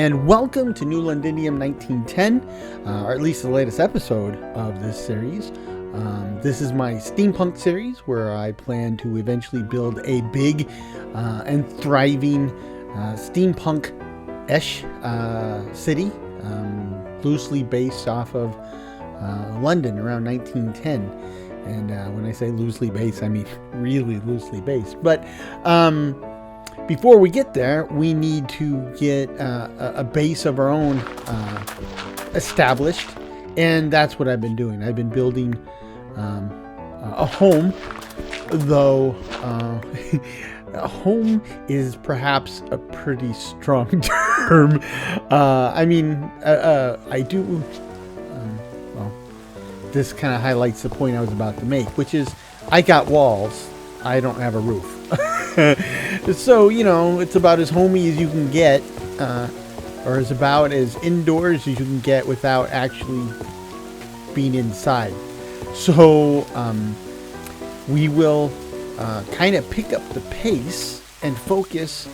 and welcome to New Londinium 1910, or at least the latest episode of this series. This is my steampunk series where I plan to eventually build a big and thriving steampunk-ish city, loosely based off of London around 1910. And when I say loosely based, I mean really loosely based. But before we get there, we need to get a base of our own established. And that's what I've been doing. I've been building a home, though a home is perhaps a pretty strong term. I do... This kind of highlights the point I was about to make, which is I got walls. I don't have a roof. So, you know, it's about as homey as you can get, or as about as indoors as you can get without actually being inside. So, we will kind of pick up the pace and focus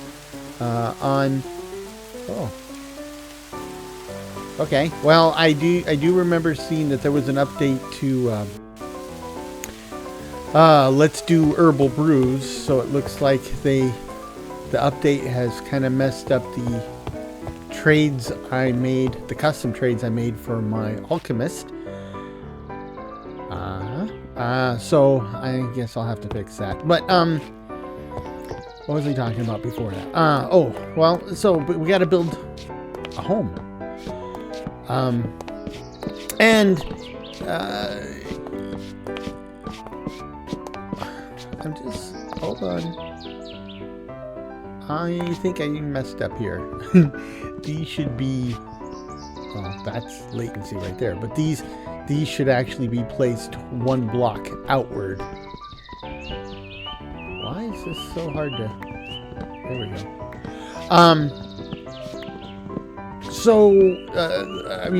on... Oh. Okay, well, I do remember seeing that there was an update to Let's Do Herbal Brews, so it looks like the update has kind of messed up the trades I made, the custom trades I made for my alchemist. So I guess I'll have to fix that. But what was I talking about before that? But we got to build a home. Hold on. I think I messed up here. These should be, that's latency right there, but these should actually be placed one block outward. Why is this so hard to, there we go.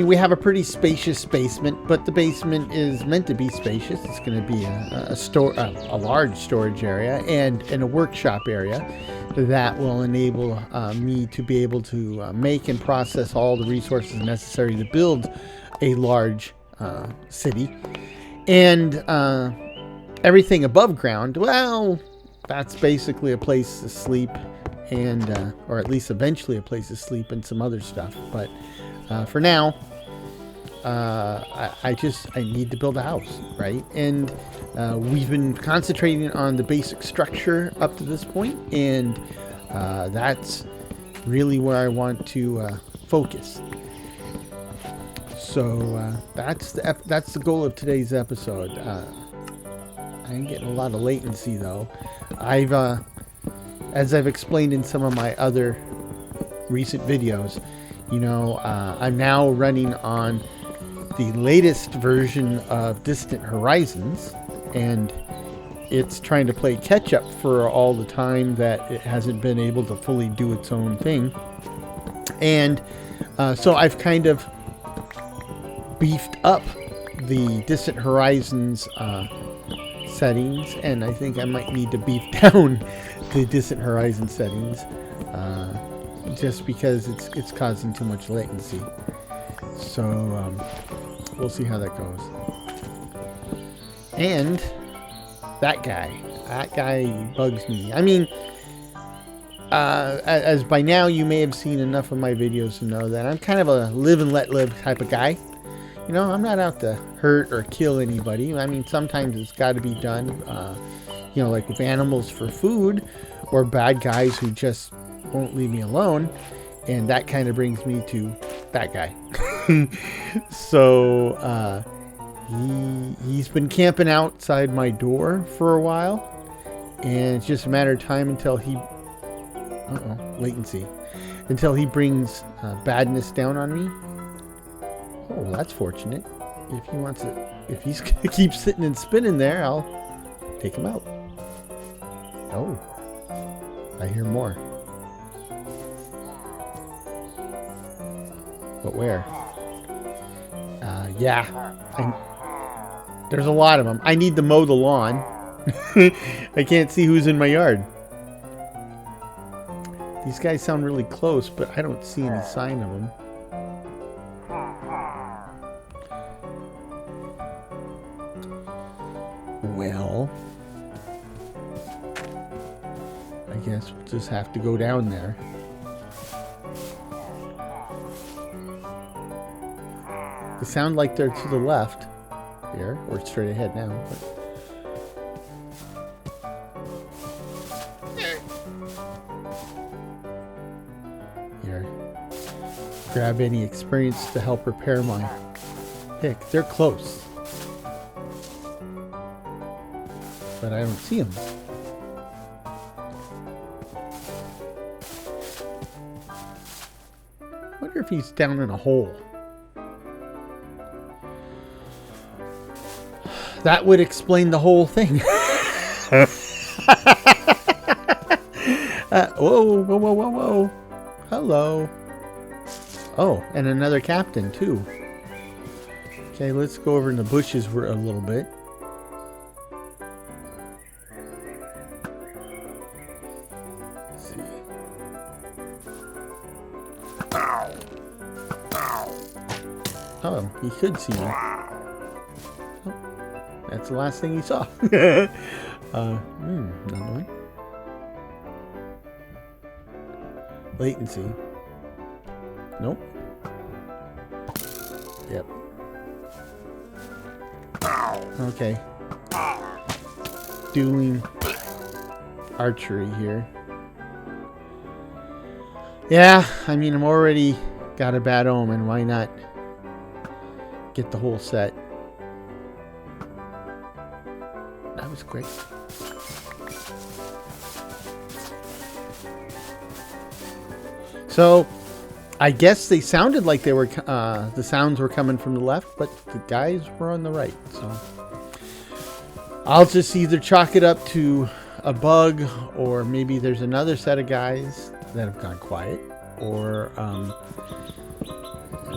We have a pretty spacious basement, but the basement is meant to be spacious. It's going to be a large storage area and a workshop area that will enable me to be able to make and process all the resources necessary to build a large city. And everything above ground, well, that's basically a place to sleep. And or at least eventually a place to sleep and some other stuff, but for now I need to build a house, right? And we've been concentrating on the basic structure up to this point, and that's really where I want to focus. So that's the goal of today's episode. I ain't getting a lot of latency though. As I've explained in some of my other recent videos, you know, I'm now running on the latest version of Distant Horizons, and it's trying to play catch up for all the time that it hasn't been able to fully do its own thing. And so I've kind of beefed up the Distant Horizons settings, and I think I might need to beef down the Distant Horizon settings, just because it's causing too much latency. So we'll see how that goes. And that guy bugs me. I mean, as by now you may have seen enough of my videos to know that I'm kind of a live and let live type of guy. You know, I'm not out to hurt or kill anybody. I mean, sometimes it's got to be done, you know, like with animals for food, or bad guys who just won't leave me alone. And that kind of brings me to that guy. So he's been camping outside my door for a while, and it's just a matter of time until he latency until he brings badness down on me. Oh, that's fortunate. If he's gonna keep sitting and spinning there, I'll take him out. Oh, I hear more. But where? There's a lot of them. I need to mow the lawn. I can't see who's in my yard. These guys sound really close, but I don't see any sign of them. Well, I guess we'll just have to go down there. They sound like they're to the left here, or straight ahead now. But here, grab any experience to help repair my pick. They're close, but I don't see them. I wonder if he's down in a hole. That would explain the whole thing. Whoa, whoa, whoa, whoa, whoa. Hello. Oh, and another captain, too. Okay, let's go over in the bushes for a little bit. Let's see. Oh, he could see me. That's the last thing he saw. Another one. Latency. Nope. Yep. Okay. Dueling archery here. Yeah, I mean, I'm already got a bad omen. Why not get the whole set? That was great. So, I guess they sounded like they were, the sounds were coming from the left, but the guys were on the right. So, I'll just either chalk it up to a bug, or maybe there's another set of guys that have gone quiet, or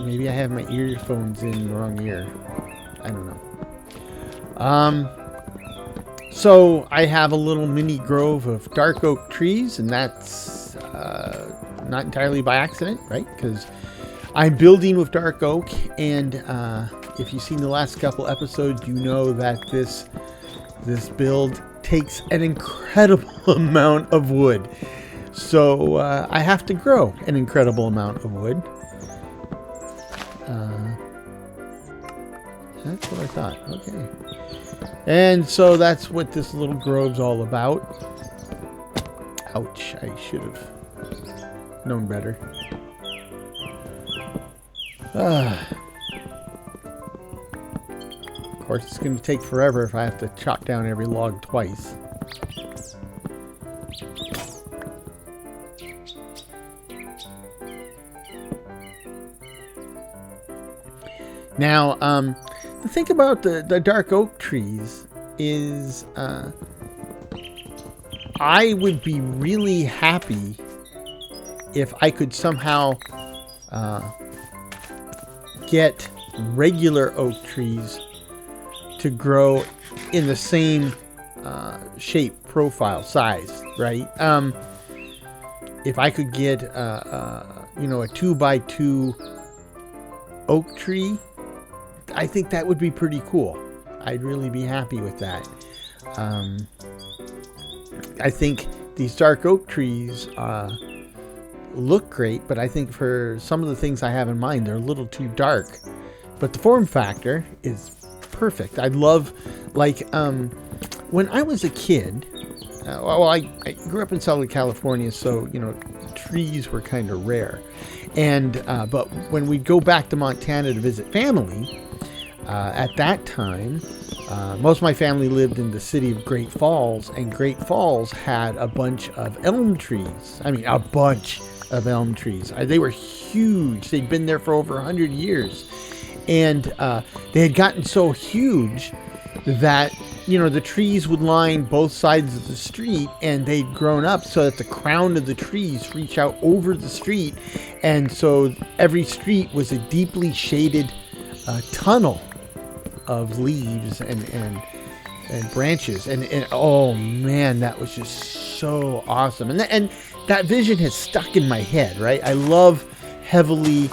maybe I have my earphones in the wrong ear. I don't know. So I have a little mini grove of dark oak trees, and that's not entirely by accident, right? Because I'm building with dark oak, and if you've seen the last couple episodes, you know that this build takes an incredible amount of wood. So I have to grow an incredible amount of wood. That's what I thought. Okay. And so that's what this little grove's all about. Ouch, I should have known better. Of course, it's going to take forever if I have to chop down every log twice. Now, the thing about the dark oak trees is I would be really happy if I could somehow get regular oak trees to grow in the same shape, profile, size, right? If I could get a 2x2 oak tree, I think that would be pretty cool. I'd really be happy with that. I think these dark oak trees look great, but I think for some of the things I have in mind, they're a little too dark. But the form factor is perfect. I love, like, when I was a kid, I grew up in Southern California, so, trees were kind of rare. And, but when we'd go back to Montana to visit family, at that time, most of my family lived in the city of Great Falls, and Great Falls had a bunch of elm trees. I mean, a bunch of elm trees. They were huge. They'd been there for over 100 years. And they had gotten so huge that, the trees would line both sides of the street, and they'd grown up so that the crown of the trees reach out over the street. And so every street was a deeply shaded tunnel of leaves and branches, and oh man, that was just so awesome. And that vision has stuck in my head, right? I love heavily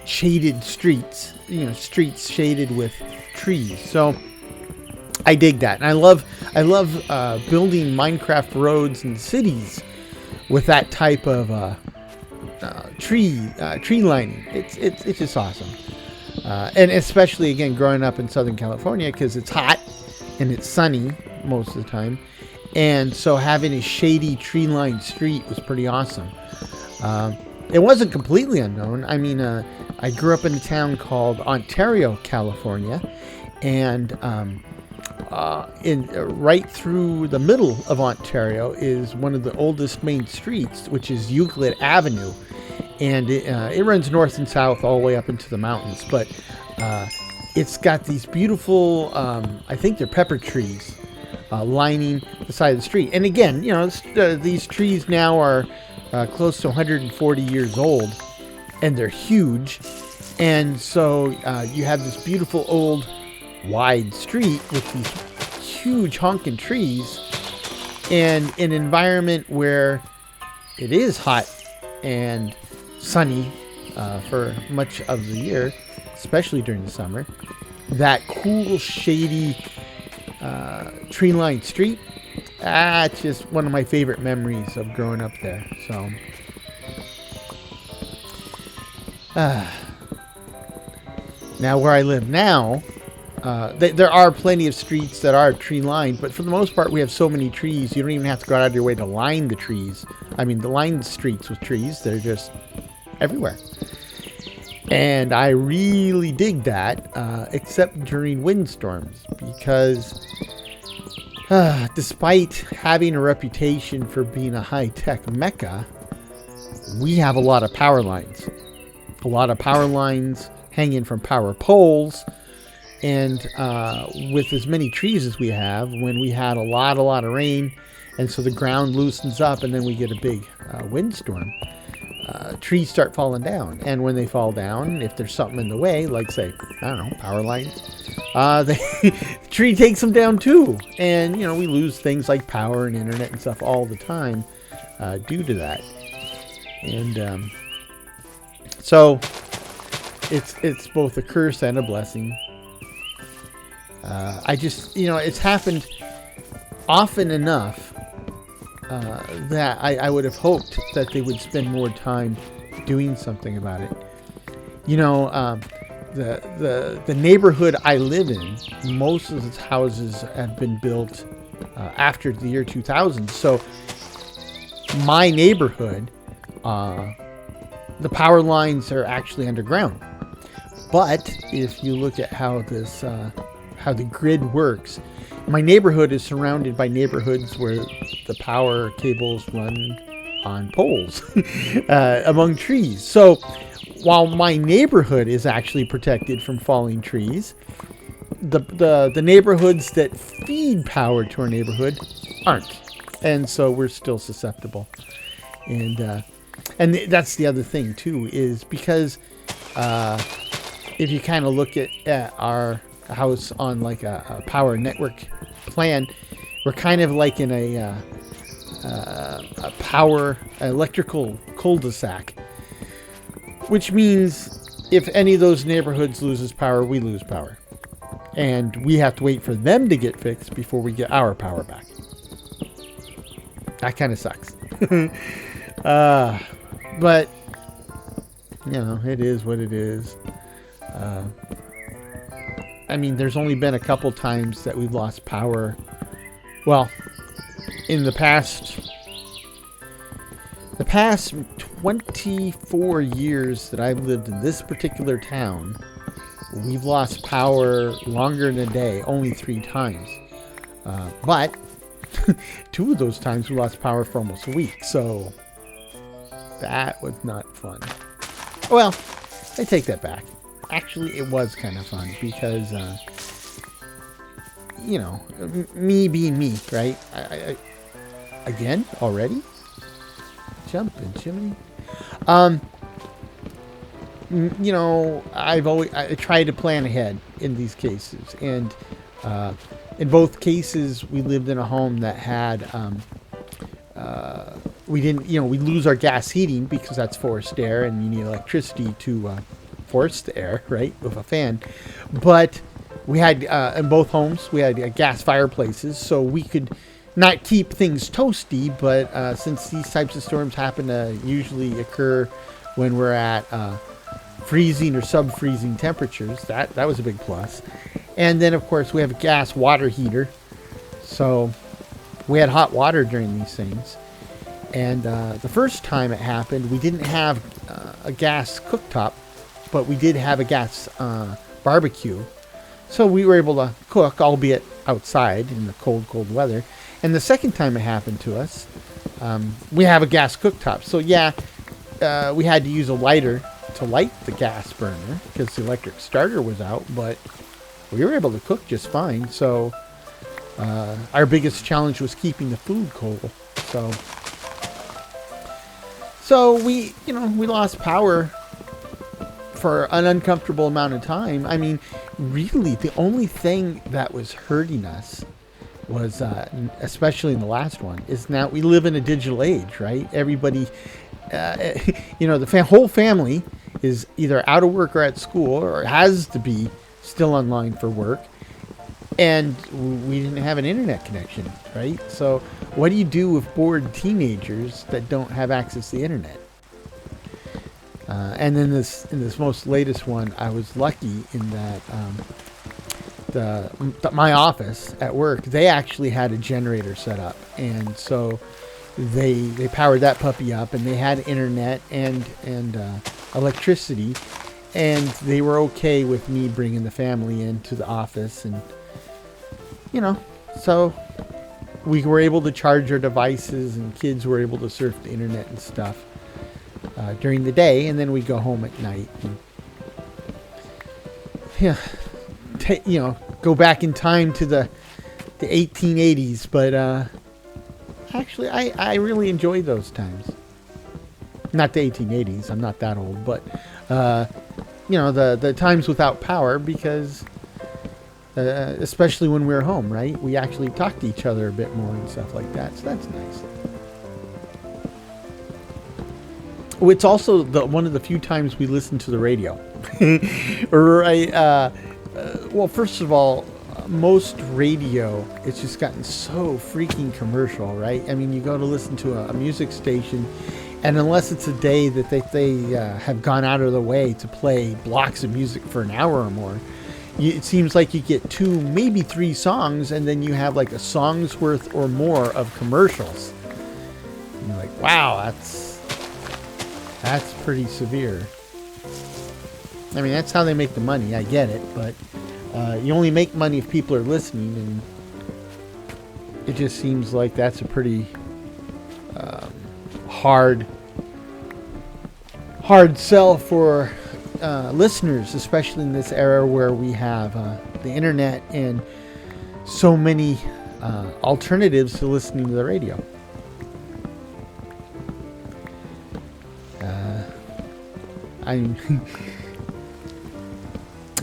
shaded streets, streets shaded with trees. So I dig that. And I love building Minecraft roads and cities with that type of tree lining. It's just awesome. And especially, again, growing up in Southern California, because it's hot and it's sunny most of the time. And so having a shady tree-lined street was pretty awesome. It wasn't completely unknown. I mean, I grew up in a town called Ontario, California. And right through the middle of Ontario is one of the oldest main streets, which is Euclid Avenue. And it runs north and south all the way up into the mountains. But it's got these beautiful, I think they're pepper trees, lining the side of the street. And again, these trees now are close to 140 years old, and they're huge. And so you have this beautiful old wide street with these huge honking trees, and an environment where it is hot and sunny for much of the year, especially during the summer. That cool, shady, tree-lined street, it's just one of my favorite memories of growing up there. So, now where I live now, there are plenty of streets that are tree-lined, but for the most part, we have so many trees, you don't even have to go out of your way to line the trees. I mean, to line the streets with trees, they're just everywhere. And I really dig that, except during windstorms, because despite having a reputation for being a high-tech mecca, we have a lot of power lines. A lot of power lines hanging from power poles. And with as many trees as we have, when we had a lot of rain, and so the ground loosens up, and then we get a big windstorm, trees start falling down. And when they fall down, if there's something in the way, like, say, I don't know, power lines, the tree takes them down too. And, we lose things like power and internet and stuff all the time due to that. And so it's both a curse and a blessing. I just, it's happened often enough that I would have hoped that they would spend more time doing something about it. The neighborhood I live in, most of the houses have been built after the year 2000. So my neighborhood, the power lines are actually underground. But if you look at how this how the grid works, my neighborhood is surrounded by neighborhoods where the power cables run on poles among trees. So while my neighborhood is actually protected from falling trees, the neighborhoods that feed power to our neighborhood aren't, and so we're still susceptible. And that's the other thing too, is because if you kind of look at our house on like a power network plan, we're kind of like in a power electrical cul-de-sac, which means if any of those neighborhoods loses power, we lose power, and we have to wait for them to get fixed before we get our power back. That kind of sucks. But it is what it is. I mean, there's only been a couple times that we've lost power. Well, in the past 24 years that I've lived in this particular town, we've lost power longer than a day, only 3 times. But 2 of those times we lost power for almost a week, so that was not fun. Well, I take that back. Actually, it was kind of fun because, me being me, right? I again, already? Jumping, Jiminy. I try to plan ahead in these cases. And in both cases, we lived in a home that had we didn't, we lose our gas heating because that's forced air, and you need electricity to force the air, right, with a fan. But we had, in both homes, we had gas fireplaces, so we could not keep things toasty, but since these types of storms happen to usually occur when we're at freezing or sub-freezing temperatures, that was a big plus. And then, of course, we have a gas water heater, so we had hot water during these things. And the first time it happened, we didn't have a gas cooktop, but we did have a gas barbecue. So we were able to cook, albeit outside in the cold, cold weather. And the second time it happened to us, we have a gas cooktop. So yeah, we had to use a lighter to light the gas burner because the electric starter was out, but we were able to cook just fine. So our biggest challenge was keeping the food cold. So we lost power for an uncomfortable amount of time. I mean, really, the only thing that was hurting us was, especially in the last one, is now we live in a digital age, right? Everybody, the whole family is either out of work or at school or has to be still online for work. And we didn't have an internet connection, right? So what do you do with bored teenagers that don't have access to the internet? And in this most latest one, I was lucky in that my office at work, they actually had a generator set up, and so they powered that puppy up, and they had internet and electricity, and they were okay with me bringing the family into the office, and so we were able to charge our devices, and kids were able to surf the internet and stuff during the day, and then we go home at night. And, go back in time to the 1880s, but actually, I really enjoyed those times. Not the 1880s. I'm not that old, but the times without power, because. Especially when we're home, right? We actually talk to each other a bit more and stuff like that. So that's nice. It's also one of the few times we listen to the radio. Right? Well, first of all, most radio, it's just gotten so freaking commercial, right? I mean, you go to listen to a music station, and unless it's a day that they have gone out of the way to play blocks of music for an hour or more, it seems like you get 2, maybe 3 songs, and then you have like a song's worth or more of commercials. And you're like, wow, that's pretty severe. I mean, that's how they make the money. I get it, but you only make money if people are listening, and it just seems like that's a pretty hard sell for listeners, especially in this era where we have the internet and so many alternatives to listening to the radio.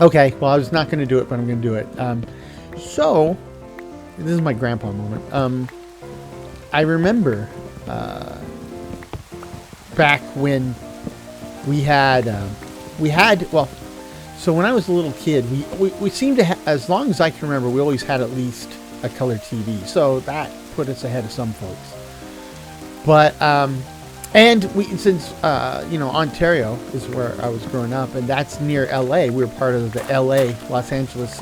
Okay, well, I was not going to do it, but I'm going to do it. So, this is my grandpa moment. I remember back when we had, so when I was a little kid, we seemed to, as long as I can remember, we always had at least a color TV. So that put us ahead of some folks. But, and since Ontario is where I was growing up, and that's near LA, we were part of the LA, Los Angeles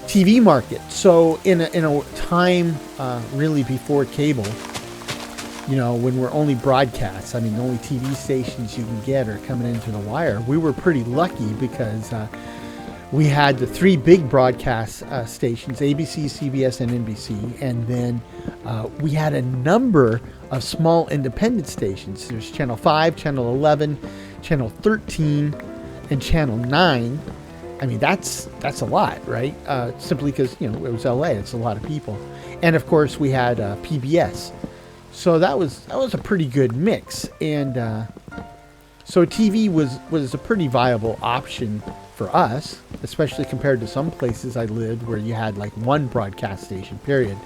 TV market. So in a time really before cable, when we're only broadcasts, I mean, the only TV stations you can get are coming into the wire. We were pretty lucky because we had the 3 big broadcast stations, ABC, CBS, and NBC. And then we had a number of small independent stations. There's Channel 5, Channel 11, Channel 13, and Channel 9. I mean, that's a lot, right? Simply because, it was LA. It's a lot of people. And, of course, we had PBS. So that was a pretty good mix, and so TV was a pretty viable option for us, especially compared to some places I lived where you had like one broadcast station, period.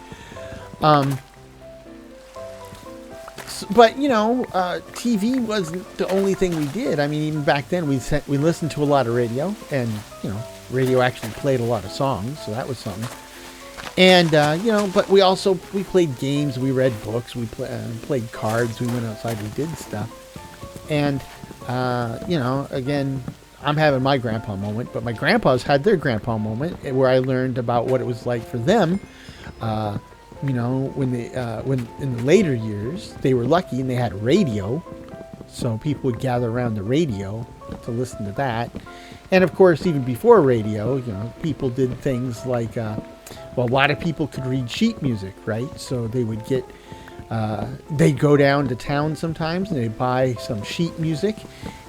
But TV wasn't the only thing we did. I mean, even back then, we listened to a lot of radio, and radio actually played a lot of songs, so that was something. And but we played games, we read books, we played cards, we went outside, we did stuff. And again, I'm having my grandpa moment, but my grandpas had their grandpa moment where I learned about what it was like for them. When in the later years, they were lucky and they had radio, so people would gather around the radio to listen to that. And of course, even before radio, people did things like, a lot of people could read sheet music, right? So they would they'd go down to town sometimes and they'd buy some sheet music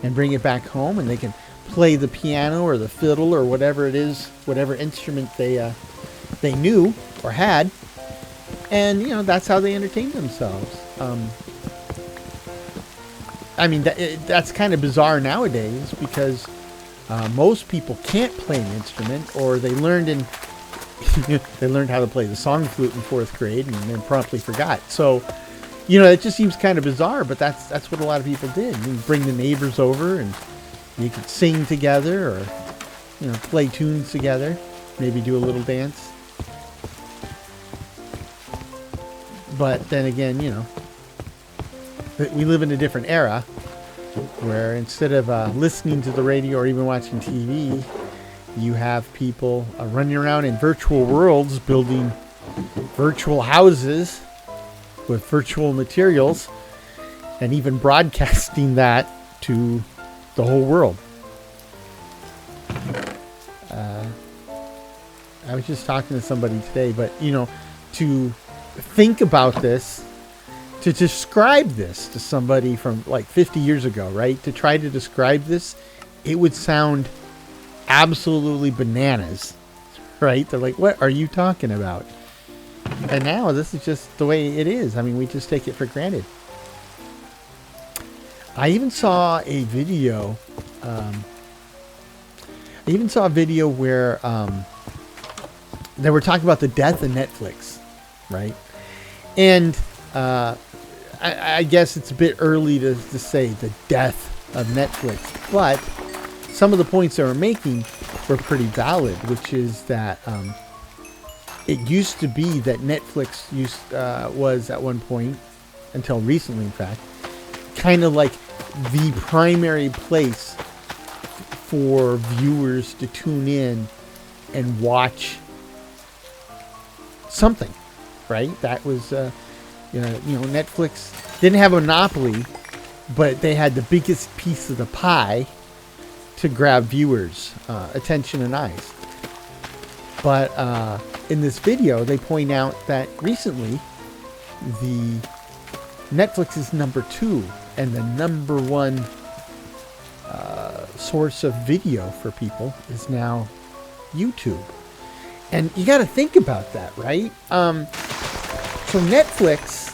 and bring it back home, and they can play the piano or the fiddle or whatever it is, whatever instrument they knew or had. And, that's how they entertained themselves. That's kind of bizarre nowadays because most people can't play an instrument, or they learned they learned how to play the song flute in 4th grade and then promptly forgot. So, it just seems kind of bizarre, but that's what a lot of people did. You bring the neighbors over and you could sing together or, play tunes together, maybe do a little dance. But then again, we live in a different era where instead of listening to the radio or even watching TV, you have people running around in virtual worlds, building virtual houses with virtual materials, and even broadcasting that to the whole world. I was just talking to somebody today, but, to think about this, to describe this to somebody from like 50 years ago, right? To try to describe this, it would sound absolutely bananas, right? They're like, what are you talking about? And now this is just the way it is. I mean, we just take it for granted. I even saw a video. Where they were talking about the death of Netflix, right? And I guess it's a bit early to say the death of Netflix, but some of the points they were making were pretty valid, which is that it used to be that Netflix was at one point, until recently in fact, kind of like the primary place for viewers to tune in and watch something, right? That was, Netflix didn't have a monopoly, but they had the biggest piece of the pie to grab viewers' attention and eyes. But in this video, they point out that recently, the Netflix is number 2 and the number 1 source of video for people is now YouTube. And you got to think about that, right? So Netflix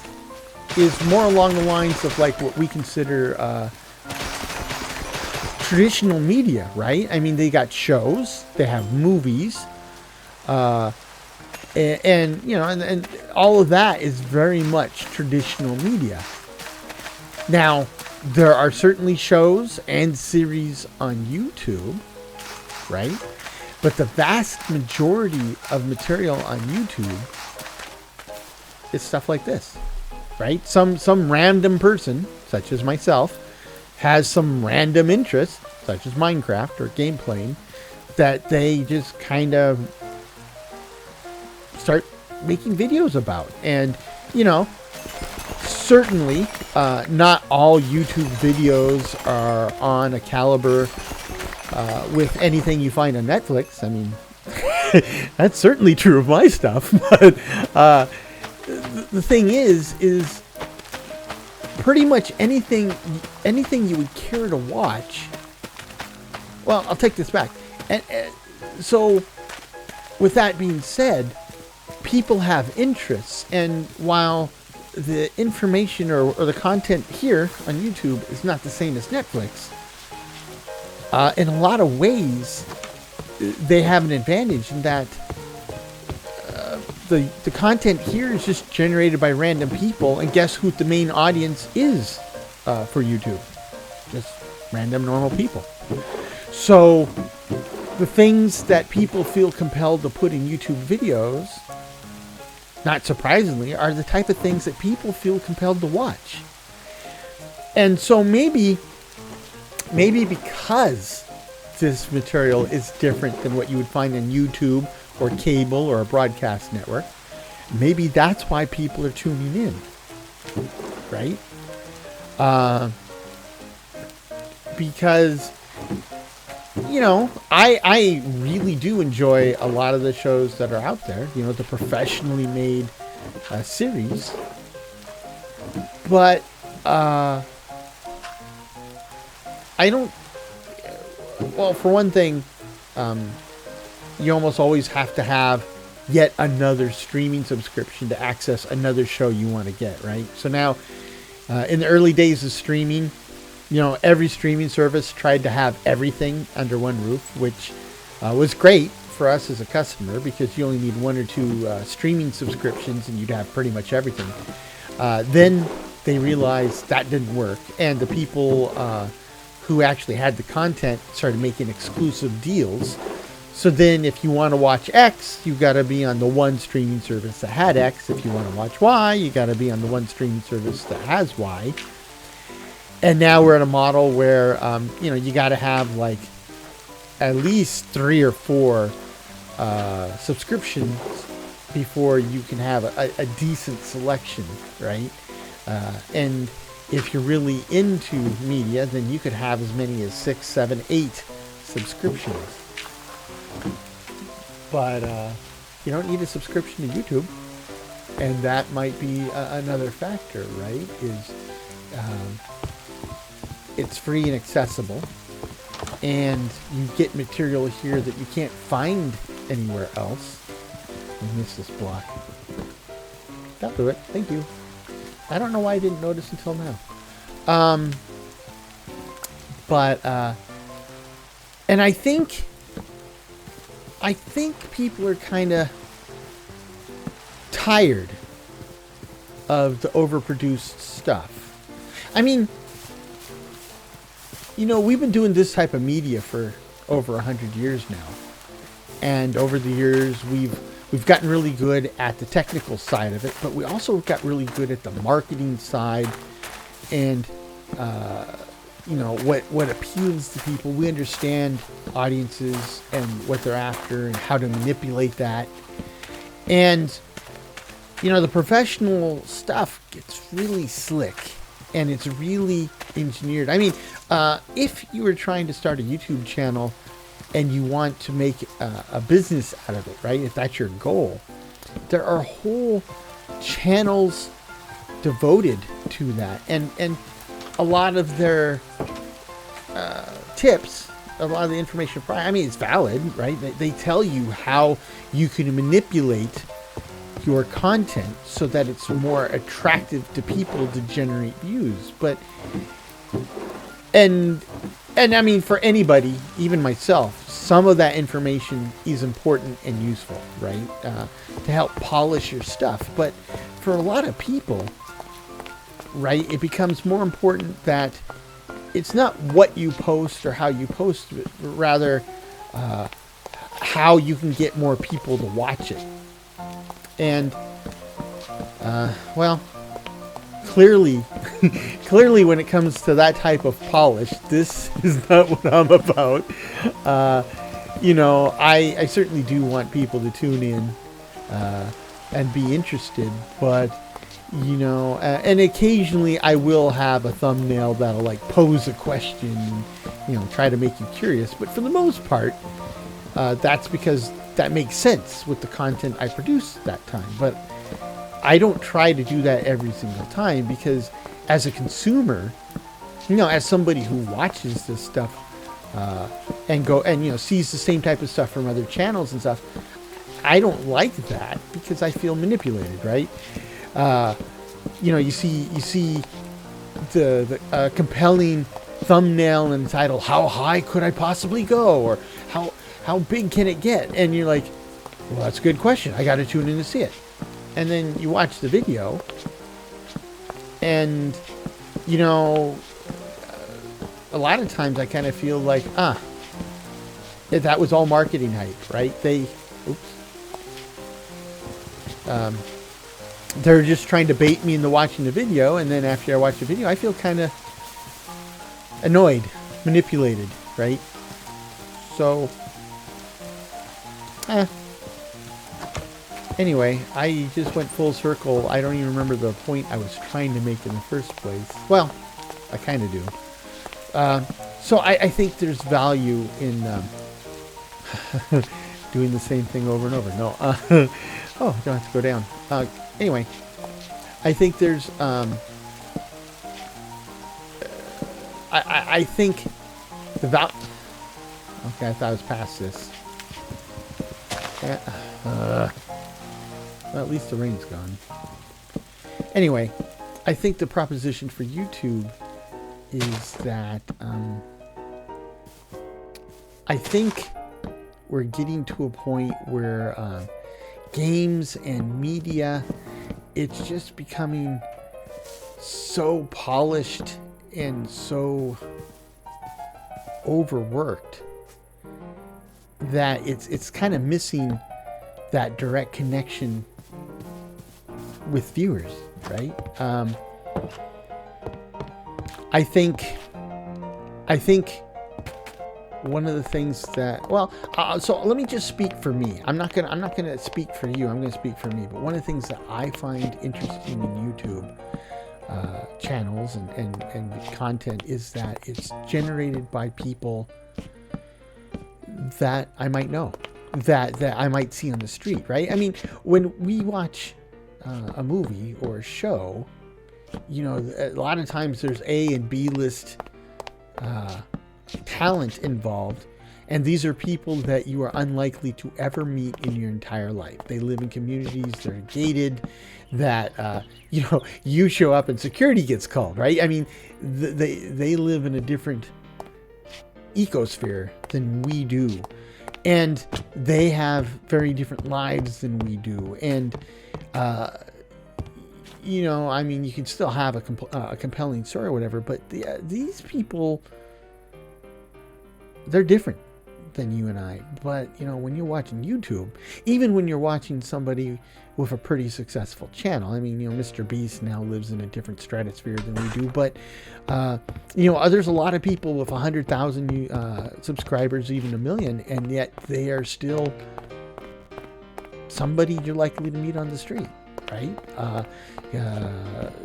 is more along the lines of like what we consider traditional media, right? I mean, they got shows, they have movies, and all of that is very much traditional media. Now, there are certainly shows and series on YouTube, right? But the vast majority of material on YouTube is stuff like this, right? Some random person, such as myself, has some random interest, such as Minecraft or gameplay, that they just kind of start making videos about. And, certainly not all YouTube videos are on a caliber with anything you find on Netflix. I mean, that's certainly true of my stuff. But the thing is pretty much anything you would care to watch. Well, I'll take this back. And so, with that being said, people have interests, and while the information or the content here on YouTube is not the same as Netflix, in a lot of ways, they have an advantage in that the content here is just generated by random people, and guess who the main audience is for YouTube? Just random normal people. So the things that people feel compelled to put in YouTube videos, not surprisingly, are the type of things that people feel compelled to watch. And so maybe because this material is different than what you would find on YouTube or cable or a broadcast network, maybe that's why people are tuning in, right? Because, you know, I really do enjoy a lot of the shows that are out there, you know, the professionally made series. But I don't, well, for one thing, you almost always have to have yet another streaming subscription to access another show you want to get, right? So now, in the early days of streaming, you know, every streaming service tried to have everything under one roof, which was great for us as a customer because you only need one or two streaming subscriptions and you'd have pretty much everything. Then they realized that didn't work, and the people who actually had the content started making exclusive deals. So then if you want to watch X, you got to be on the one streaming service that had X. If you want to watch Y, you got to be on the one streaming service that has Y. And now we're at a model where, you know, you got to have like at least 3 or 4 subscriptions before you can have a decent selection, right? And if you're really into media, then you could have as many as 6, 7, 8 subscriptions. But you don't need a subscription to YouTube, and that might be another factor, right? Is it's free and accessible, and you get material here that you can't find anywhere else. I missed this block. That'll do it. Thank you. I don't know why I didn't notice until now. And I think people are kind of tired of the overproduced stuff. I mean, you know, we've been doing this type of media for over 100 years now. And over the years, we've gotten really good at the technical side of it, but we also got really good at the marketing side and, you know, what appeals to people. We understand audiences and what they're after and how to manipulate that. And, you know, the professional stuff gets really slick and it's really engineered. I mean, if you were trying to start a YouTube channel and you want to make a business out of it, right? If that's your goal, there are whole channels devoted to that. And a lot of their tips, a lot of the information, I mean, it's valid, right? They tell you how you can manipulate your content so that it's more attractive to people to generate views. But, and I mean, for anybody, even myself, some of that information is important and useful, right? To help polish your stuff. But for a lot of people, right, it becomes more important that it's not what you post or how you post it, but rather how you can get more people to watch it. And, well, clearly when it comes to that type of polish, this is not what I'm about. You know, I certainly do want people to tune in and be interested, but, you know, and occasionally I will have a thumbnail that'll like pose a question, you know, try to make you curious. But for the most part, that's because that makes sense with the content I produce that time. But I don't try to do that every single time because as a consumer, you know, as somebody who watches this stuff and you know, sees the same type of stuff from other channels and stuff, I don't like that because I feel manipulated, right? You know, you see the compelling thumbnail and title, "How high could I possibly go?" or "How big can it get?" And you're like, Well, that's a good question. I got to tune in to see it. And then you watch the video, and, you know, a lot of times I kind of feel like, that was all marketing hype, right? They're just trying to bait me into watching the video, and then after I watch the video, I feel kind of annoyed, manipulated, right? So, anyway, I just went full circle. I don't even remember the point I was trying to make in the first place. Well, I kind of do. So I think there's value in doing the same thing over and over. No. Oh, I don't have to go down. Anyway, I think there's... I think the value... Okay, I thought I was past this. Well, at least the rain's gone. Anyway, I think the proposition for YouTube is that I think we're getting to a point where games and media, it's just becoming so polished and so overworked that it's kind of missing that direct connection with viewers, right? I think one of the things that, so let me just speak for me. I'm not gonna speak for you. I'm gonna speak for me. But one of the things that I find interesting in YouTube channels and content is that it's generated by people that I might know, that I might see on the street, right? I mean, when we watch a movie or a show, you know, a lot of times there's A and B list talent involved, and these are people that you are unlikely to ever meet in your entire life. They live in communities, they're gated, that you know, you show up and security gets called, right? I mean, they live in a different ecosphere than we do, and they have very different lives than we do, and you know, I mean, you can still have a compelling story or whatever, but these people, they're different than you and I. But, you know, when you're watching YouTube, even when you're watching somebody with a pretty successful channel, I mean, you know, Mr. Beast now lives in a different stratosphere than we do, but, you know, there's a lot of people with 100,000 subscribers, even 1 million, and yet they are still somebody you're likely to meet on the street, right?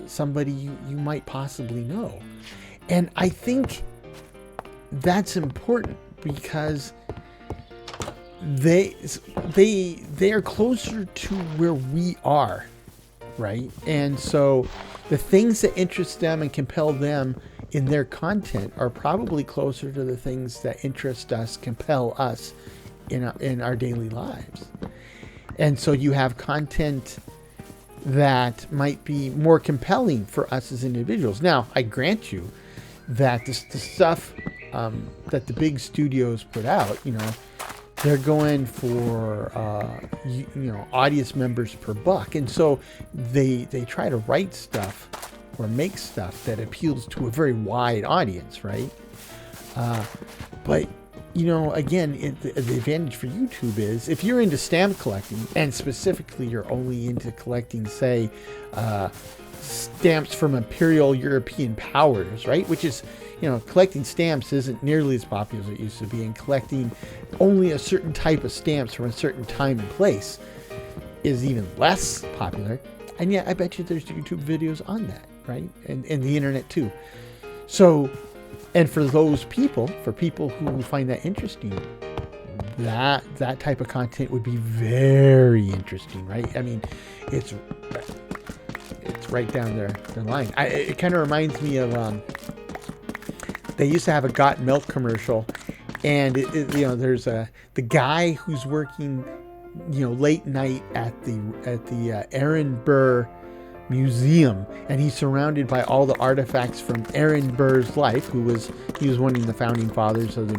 Somebody you might possibly know. And I think that's important because they are closer to where we are, right? And so the things that interest them and compel them in their content are probably closer to the things that interest us, compel us in our daily lives. And so you have content that might be more compelling for us as individuals. Now, I grant you that the stuff that the big studios put out, you know, they're going for you know, audience members per buck, and so they try to write stuff or make stuff that appeals to a very wide audience, right? But you know, again, the advantage for YouTube is if you're into stamp collecting, and specifically you're only into collecting, say, stamps from Imperial European powers, right? Which is, you know, collecting stamps isn't nearly as popular as it used to be, and collecting only a certain type of stamps from a certain time and place is even less popular. And yet, I bet you there's YouTube videos on that, right? And the internet too. So, and for those people, for people who find that interesting, that type of content would be very interesting, right? I mean, it's right down their line. It kind of reminds me of they used to have a Got Milk commercial, and you know, there's the guy who's working, you know, late night at the Aaron Burr museum, and he's surrounded by all the artifacts from Aaron Burr's life, he was one of the founding fathers of the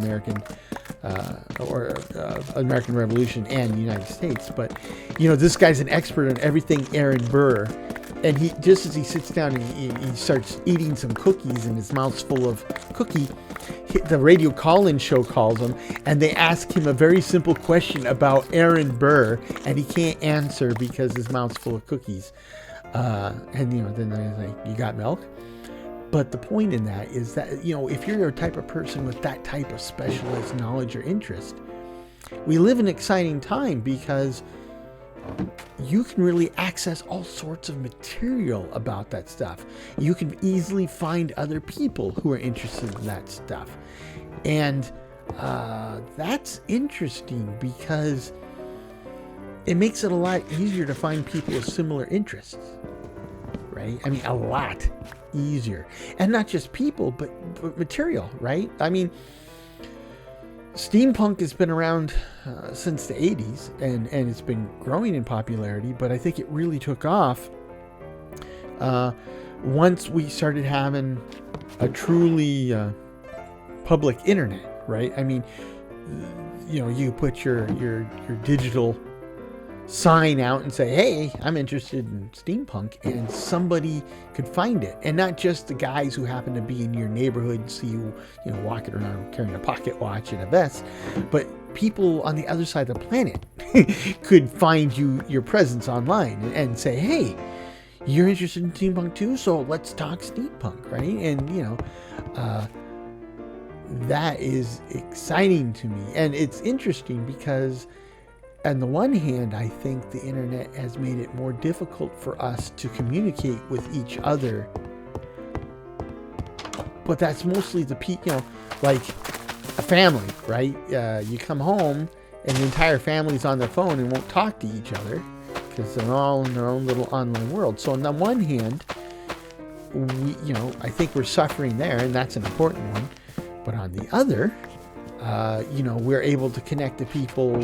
American Revolution and the United States. But this guy's an expert on everything Aaron Burr, and he, just as he sits down and he starts eating some cookies and his mouth's full of cookie, the radio call-in show calls him, and they ask him a very simple question about Aaron Burr, and he can't answer because his mouth's full of cookies. And then they're like, "You got milk?" But the point in that is that, if you're a type of person with that type of specialized knowledge or interest, we live in an exciting time because you can really access all sorts of material about that stuff. You can easily find other people who are interested in that stuff. And that's interesting because it makes it a lot easier to find people with similar interests, right? I mean, a lot easier. And not just people, but material, right? I mean, steampunk has been around since the 80s, and it's been growing in popularity, but I think it really took off once we started having a truly public internet, right? I mean, you put your digital sign out and say, "Hey, I'm interested in steampunk," and somebody could find it. And not just the guys who happen to be in your neighborhood and see you, walking around carrying a pocket watch and a vest, but people on the other side of the planet could find your presence online and say, "Hey, you're interested in steampunk too? So let's talk steampunk," right? And, that is exciting to me. And it's interesting because on the one hand, I think the internet has made it more difficult for us to communicate with each other. But that's mostly like a family, right? You come home and the entire family's on their phone and won't talk to each other because they're all in their own little online world. So on the one hand, I think we're suffering there, and that's an important one. But on the other, we're able to connect to people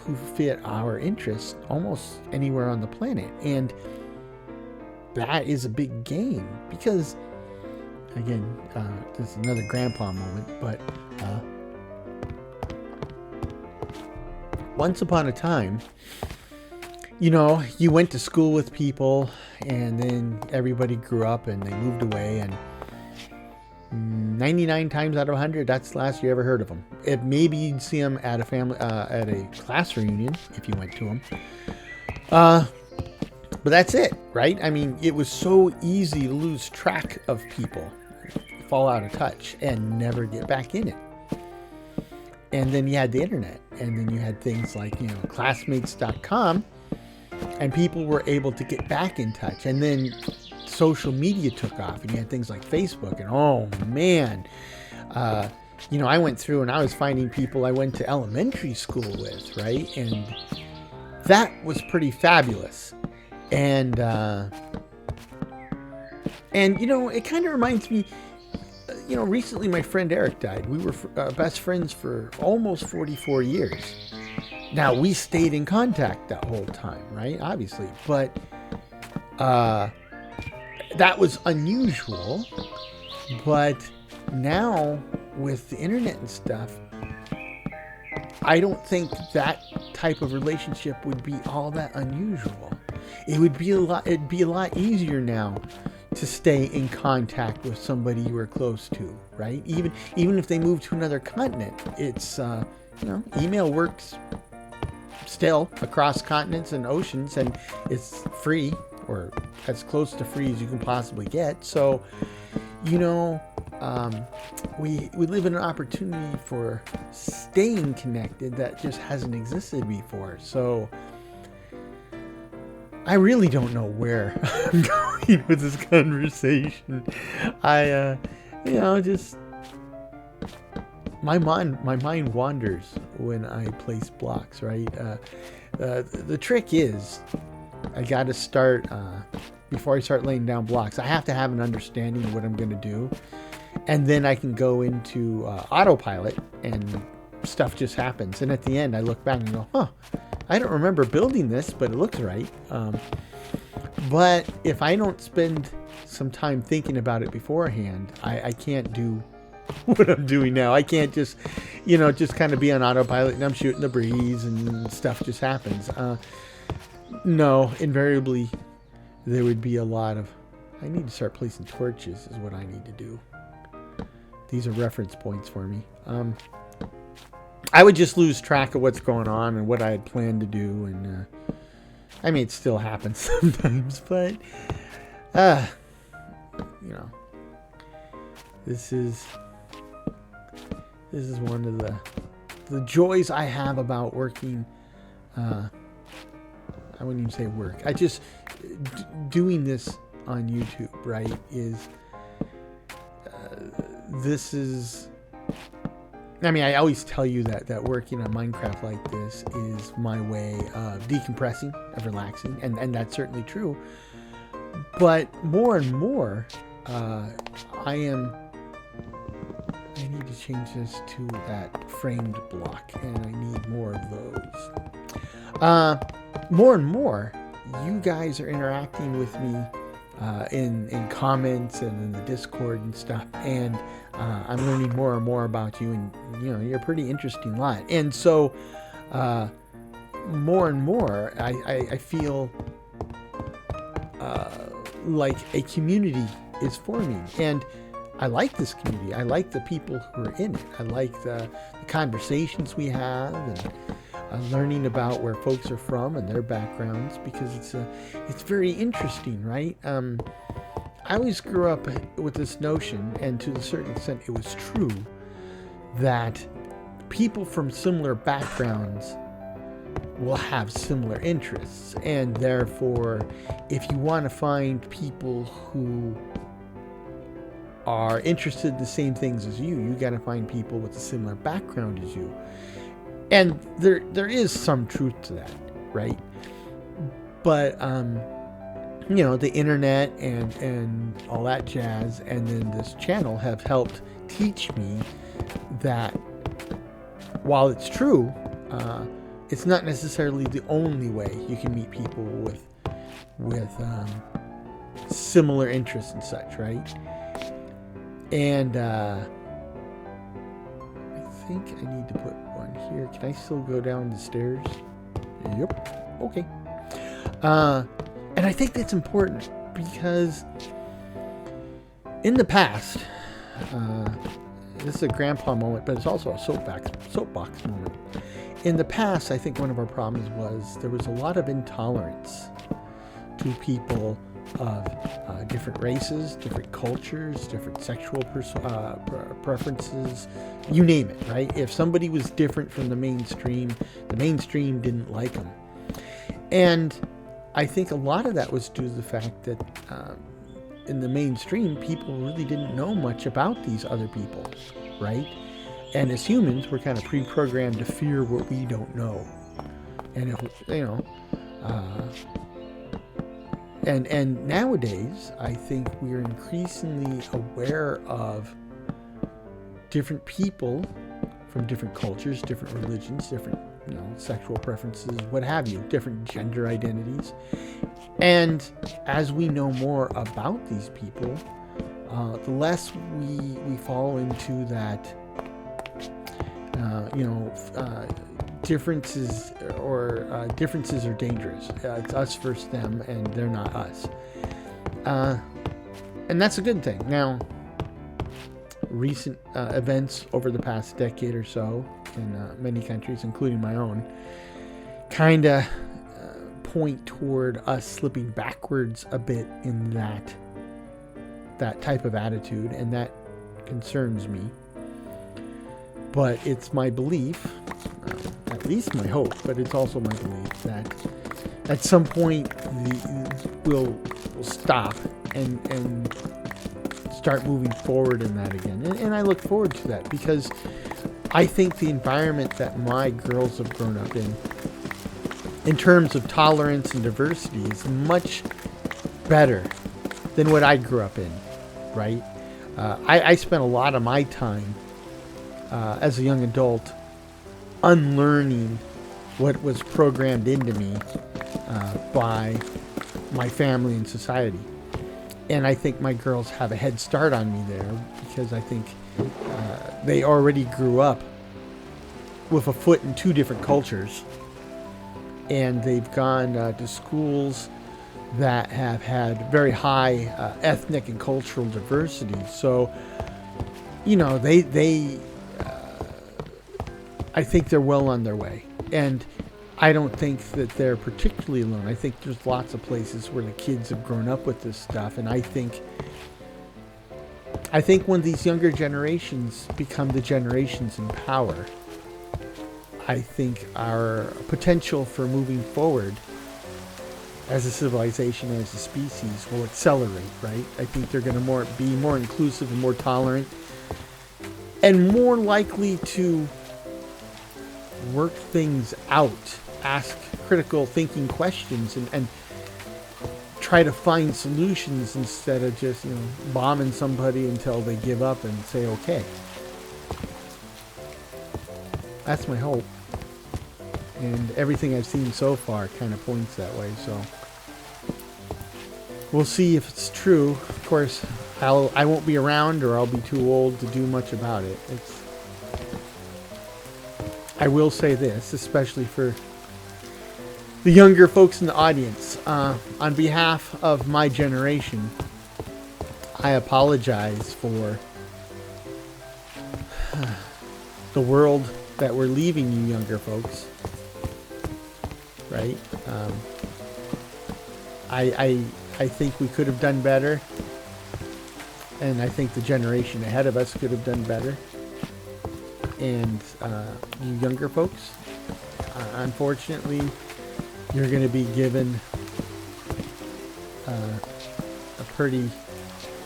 who fit our interests almost anywhere on the planet. And that is a big gain because, again, this is another grandpa moment, but once upon a time, you went to school with people, and then everybody grew up and they moved away, and 99 times out of 100, that's the last you ever heard of them. Maybe you'd see them at a class reunion if you went to them. But that's it, right? I mean, it was so easy to lose track of people, fall out of touch, and never get back in it. And then you had the internet, and then you had things like, classmates.com, and people were able to get back in touch. And then social media took off, and you had things like Facebook, and oh man, I went through and I was finding people I went to elementary school with, right? And that was pretty fabulous. And it kind of reminds me, recently my friend Eric died. We were best friends for almost 44 years. Now, we stayed in contact that whole time, right? Obviously, but that was unusual. But now with the internet and stuff, I don't think that type of relationship would be all that unusual. It'd be a lot easier now to stay in contact with somebody you were close to, right? Even if they move to another continent, it's email works still across continents and oceans, and it's free, or as close to free as you can possibly get. So, we live in an opportunity for staying connected that just hasn't existed before. So I really don't know where I'm going with this conversation. Just my mind wanders when I place blocks, right? The trick is I got to start, before I start laying down blocks, I have to have an understanding of what I'm going to do. And then I can go into autopilot and stuff just happens. And at the end, I look back and go, I don't remember building this, but it looks right. But if I don't spend some time thinking about it beforehand, I can't do what I'm doing now. I can't just, just kind of be on autopilot and I'm shooting the breeze and stuff just happens. No, invariably there would be a lot of, I need to start placing torches is what I need to do. These are reference points for me. I would just lose track of what's going on and what I had planned to do. And, it still happens sometimes, but, this is one of the joys I have about working. I wouldn't even say work. I just doing this on YouTube, right? This is. I always tell you that working on Minecraft like this is my way of decompressing, of relaxing, and that's certainly true. But more and more, I need to change this to that framed block, and I need more of those. More and more, you guys are interacting with me in comments and in the Discord and stuff, and I'm learning more and more about you, and you're a pretty interesting lot. And so, more and more, I feel like a community is forming, and I like this community. I like the people who are in it. I like the conversations we have, and learning about where folks are from and their backgrounds, because it's very interesting, right? I always grew up with this notion, and to a certain extent it was true, that people from similar backgrounds will have similar interests, and therefore if you want to find people who are interested in the same things as you got to find people with a similar background as you. And there is some truth to that, right? But the internet and all that jazz, and then this channel have helped teach me that while it's true, it's not necessarily the only way you can meet people with similar interests and such, right? And I think I need to put one here. Can I still go down the stairs? Yep. Okay. And I think that's important because in the past, this is a grandpa moment, but it's also a soapbox moment. In the past, I think one of our problems was there was a lot of intolerance to people of different races, different cultures, different sexual preferences, you name it, right? If somebody was different from the mainstream didn't like them. And I think a lot of that was due to the fact that in the mainstream, people really didn't know much about these other people, right? And as humans, we're kind of pre-programmed to fear what we don't know. And And nowadays, I think we're increasingly aware of different people from different cultures, different religions, different sexual preferences, what have you, different gender identities. And as we know more about these people, the less we fall into that, differences are dangerous. It's us versus them, and they're not us. And that's a good thing. Now, recent events over the past decade or so in many countries, including my own, kind of point toward us slipping backwards a bit in that type of attitude, and that concerns me. But it's my belief, at least my hope, but it's also my belief that at some point we'll stop and start moving forward in that again. And I look forward to that, because I think the environment that my girls have grown up in terms of tolerance and diversity, is much better than what I grew up in, right? I spent a lot of my time as a young adult unlearning what was programmed into me by my family and society. And I think my girls have a head start on me there because I think they already grew up with a foot in two different cultures. And they've gone to schools that have had very high ethnic and cultural diversity. So, I think they're well on their way. And I don't think that they're particularly alone. I think there's lots of places where the kids have grown up with this stuff. And I think when these younger generations become the generations in power, I think our potential for moving forward as a civilization, as a species, will accelerate, right? I think they're going to be more inclusive and more tolerant and more likely to work things out, ask critical thinking questions, and try to find solutions instead of just, bombing somebody until they give up and say, okay. That's my hope. And everything I've seen so far kind of points that way, so we'll see if it's true. Of course, I won't be around, or I'll be too old to do much about it. I will say this, especially for the younger folks in the audience. On behalf of my generation, I apologize for the world that we're leaving you younger folks. Right? I think we could have done better. And I think the generation ahead of us could have done better. And you younger folks, unfortunately, you're going to be given a pretty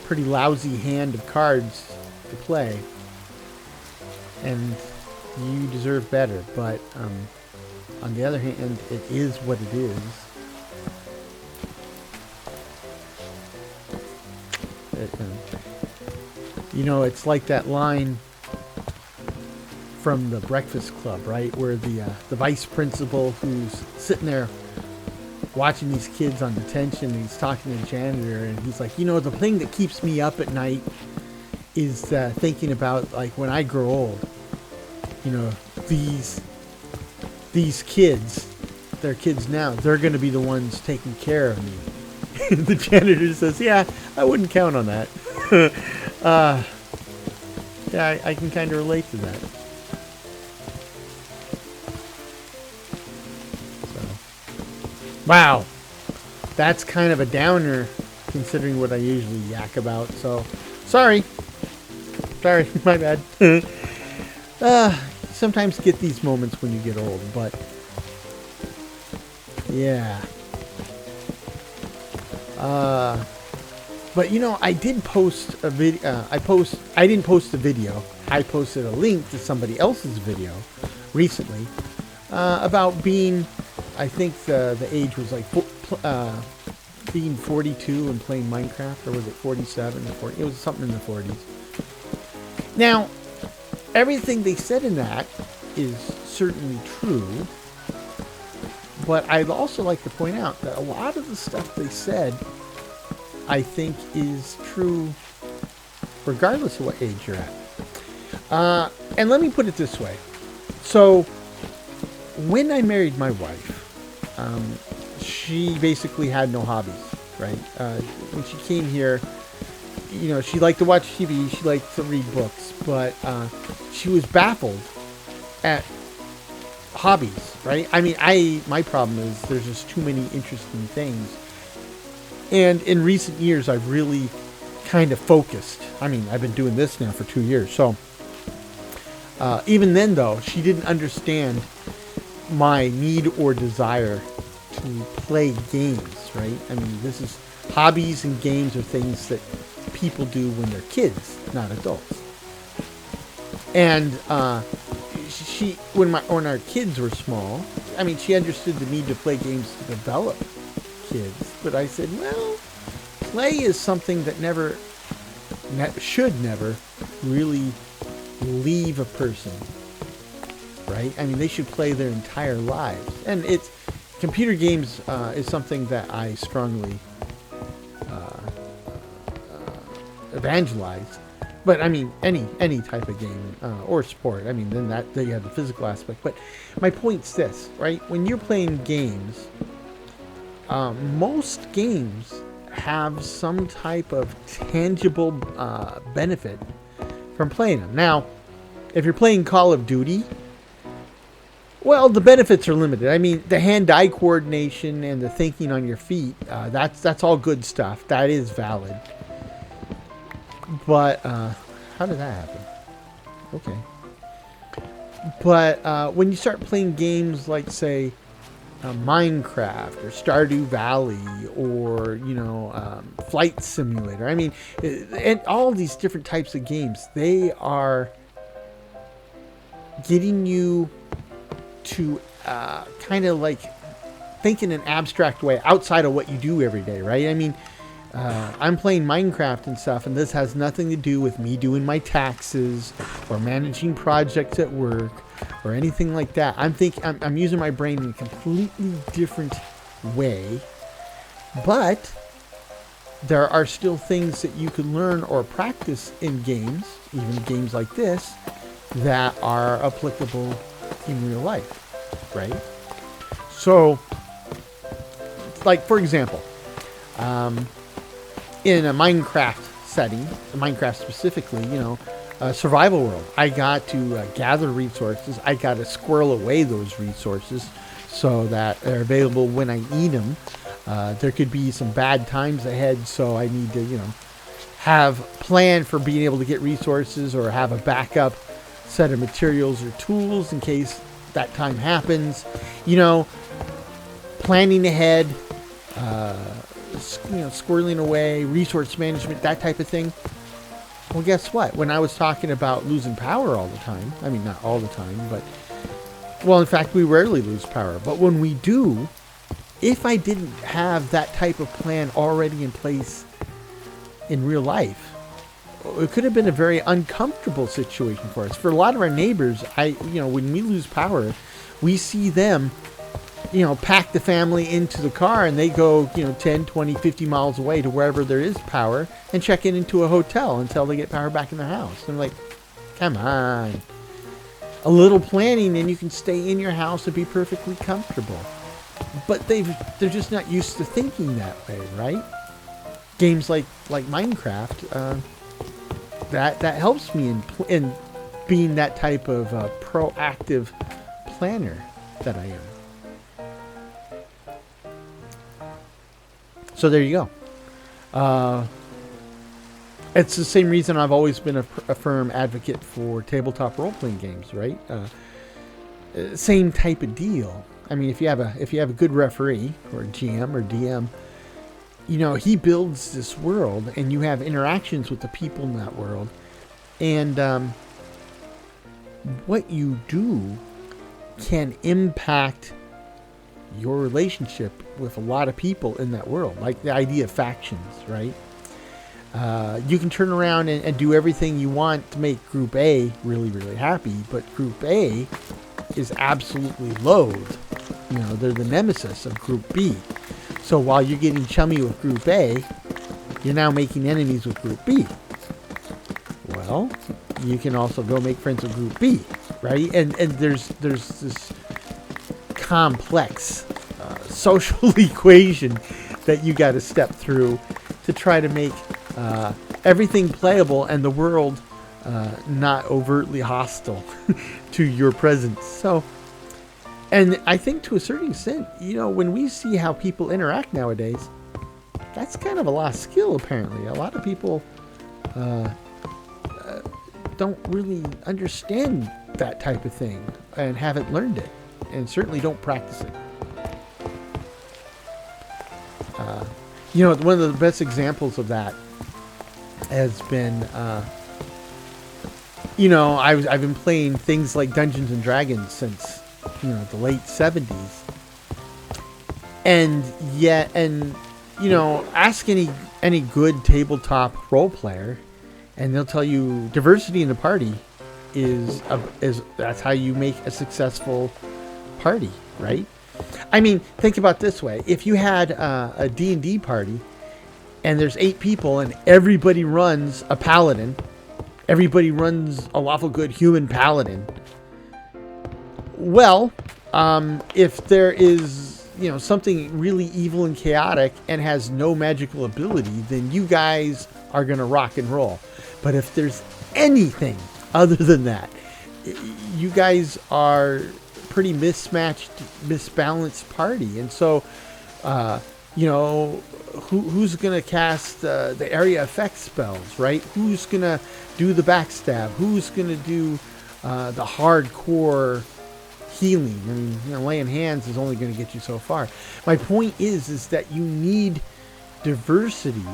lousy hand of cards to play, and you deserve better. But on the other hand, it is what it is. It's like that line from The Breakfast Club, right? Where the vice principal, who's sitting there watching these kids on detention, and he's talking to the janitor, and he's like, the thing that keeps me up at night is thinking about, like, when I grow old, these kids, they're kids now, they're going to be the ones taking care of me. The janitor says, yeah, I wouldn't count on that. Yeah, I can kind of relate to that. Wow, that's kind of a downer considering what I usually yak about, so sorry, my bad. Sometimes get these moments when you get old, but yeah. But I did post a video. I didn't post a video. I posted a link to somebody else's video recently about being, I think the age was like being 42 and playing Minecraft, or was it 47 or 40? It was something in the 40s. Now, everything they said in that is certainly true, but I'd also like to point out that a lot of the stuff they said, I think, is true regardless of what age you're at. And let me put it this way. So, when I married my wife, she basically had no hobbies, right? When she came here, she liked to watch TV, she liked to read books, but she was baffled at hobbies, right? I mean, my problem is there's just too many interesting things. And in recent years, I've really kind of focused. I mean, I've been doing this now for 2 years. So even then, though, she didn't understand my need or desire to play games, right? I mean, this is hobbies, and games are things that people do when they're kids, not adults. And when our kids were small, I mean, she understood the need to play games to develop kids. But I said, well, play is something that should never really leave a person, right? I mean, they should play their entire lives. And computer games is something that I strongly evangelize. But I mean, any type of game or sport. I mean, then you have the physical aspect. But my point's this, right? When you're playing games, most games have some type of tangible benefit from playing them. Now, if you're playing Call of Duty, well, the benefits are limited. I mean, the hand-eye coordination and the thinking on your feet, that's all good stuff. That is valid. But, how did that happen? Okay. But when you start playing games like, say, Minecraft or Stardew Valley or, Flight Simulator, I mean, and all these different types of games, they are getting you to kind of like think in an abstract way outside of what you do every day, right? I mean, I'm playing Minecraft and stuff, and this has nothing to do with me doing my taxes or managing projects at work or anything like that. I'm using my brain in a completely different way, but there are still things that you can learn or practice in games, even games like this, that are applicable in real life, right? So, like, for example, in a Minecraft setting, Minecraft specifically, survival world, I got to gather resources. I got to squirrel away those resources so that they're available when I need them. There could be some bad times ahead, so I need to, have plan for being able to get resources or have a backup set of materials or tools in case that time happens. Planning ahead, squirreling away, resource management, that type of thing. Well, guess what? When I was talking about losing power all the time, I mean, not all the time, but, well, in fact, we rarely lose power. But when we do, if I didn't have that type of plan already in place in real life, it could have been a very uncomfortable situation for us. For a lot of our neighbors, when we lose power, we see them, pack the family into the car and they go, 10, 20, 50 miles away to wherever there is power and check into a hotel until they get power back in their house. I'm like, come on. A little planning and you can stay in your house and be perfectly comfortable. But they're just not used to thinking that way, right? Games like Minecraft, that helps me in being that type of proactive planner that I am. So there you go. It's the same reason I've always been a firm advocate for tabletop role-playing games, right? Same type of deal. I mean, if you have a good referee or GM or DM, he builds this world, and you have interactions with the people in that world, and what you do can impact your relationship with a lot of people in that world, like the idea of factions, right? You can turn around and do everything you want to make Group A really, really happy, but Group A is absolutely loathed. They're the nemesis of Group B. So while you're getting chummy with Group A, you're now making enemies with Group B. Well, you can also go make friends with Group B, right? And there's this complex social equation that you got to step through to try to make everything playable and the world not overtly hostile to your presence. So, and I think to a certain extent, when we see how people interact nowadays, that's kind of a lost skill, apparently. A lot of people don't really understand that type of thing and haven't learned it, and certainly don't practice it. One of the best examples of that has been, I've been playing things like Dungeons and Dragons since, the late 70s. And ask any good tabletop role player, and they'll tell you diversity in the party is that's how you make a successful party, right? I mean, think about it this way. If you had a D&D party and there's 8 people and everybody runs a paladin, everybody runs a lawful good human paladin. Well, if there is, something really evil and chaotic and has no magical ability, then you guys are going to rock and roll. But if there's anything other than that, you guys are pretty misbalanced party. And so, who's going to cast the area effect spells, right? Who's going to do the backstab? Who's going to do the hardcore healing? I mean, laying hands is only going to get you so far. My point is that you need diversity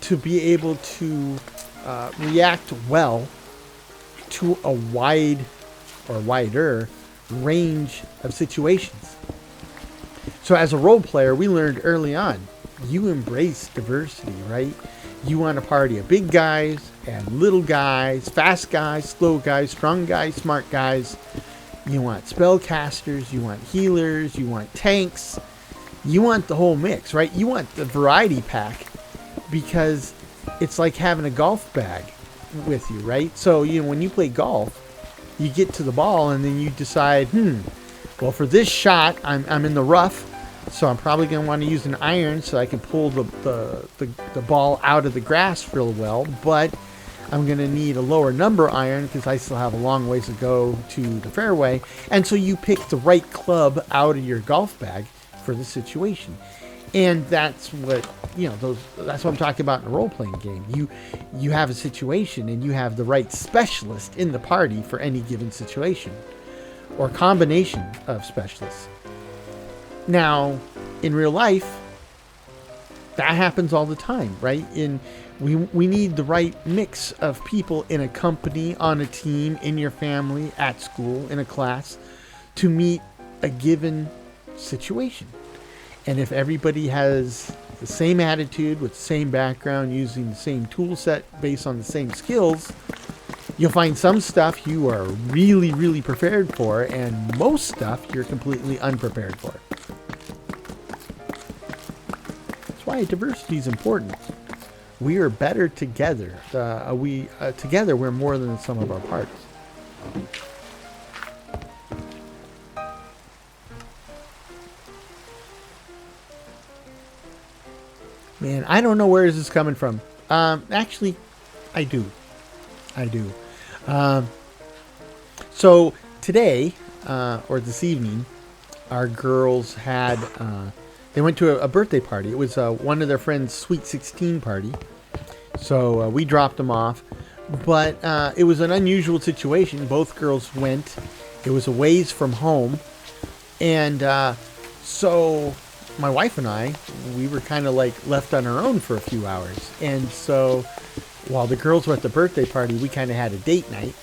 to be able to react well to a wide or wider range of situations. So as a role player, we learned early on, you embrace diversity, right? You want a party of big guys and little guys, fast guys, slow guys, strong guys, smart guys. You want spellcasters, you want healers, you want tanks. You want the whole mix, right? You want the variety pack because it's like having a golf bag with you, right? So, when you play golf, you get to the ball and then you decide, well, for this shot, I'm in the rough, so I'm probably going to want to use an iron so I can pull the ball out of the grass real well, but I'm going to need a lower number iron because I still have a long ways to go to the fairway. And so you pick the right club out of your golf bag for the situation. And that's what, that's what I'm talking about in a role-playing game. You have a situation and you have the right specialist in the party for any given situation or combination of specialists. Now, in real life, that happens all the time, right? We need the right mix of people in a company, on a team, in your family, at school, in a class, to meet a given situation. And if everybody has the same attitude with the same background, using the same tool set based on the same skills, you'll find some stuff you are really, really prepared for, and most stuff you're completely unprepared for. That's why diversity is important. We are better together. Together we're more than the sum of our parts. Man, I don't know where this is coming from. Actually, I do. So today, or this evening, our girls had, they went to a birthday party. It was one of their friends' Sweet 16 party. So we dropped them off. But it was an unusual situation. Both girls went. It was a ways from home. And so my wife and I, we were kind of like left on our own for a few hours. And so while the girls were at the birthday party, we kind of had a date night.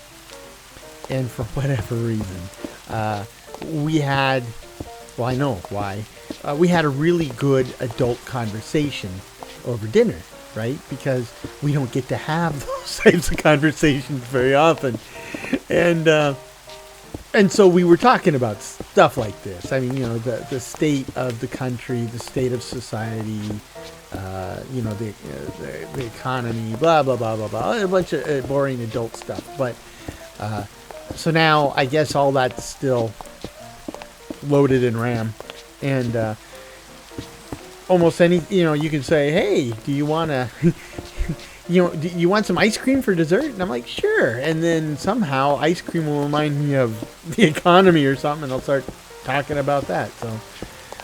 And for whatever reason, we had, well, I know why, we had a really good adult conversation over dinner, right? Because we don't get to have those types of conversations very often. And so we were talking about stuff like this. I mean, the state of the country, the state of society, the economy, blah, blah, blah, blah, blah. A bunch of boring adult stuff. But so now I guess all that's still loaded in RAM. And almost any, you can say, hey, do you want to... do you want some ice cream for dessert? And I'm like, sure. And then somehow ice cream will remind me of the economy or something, and I'll start talking about that. So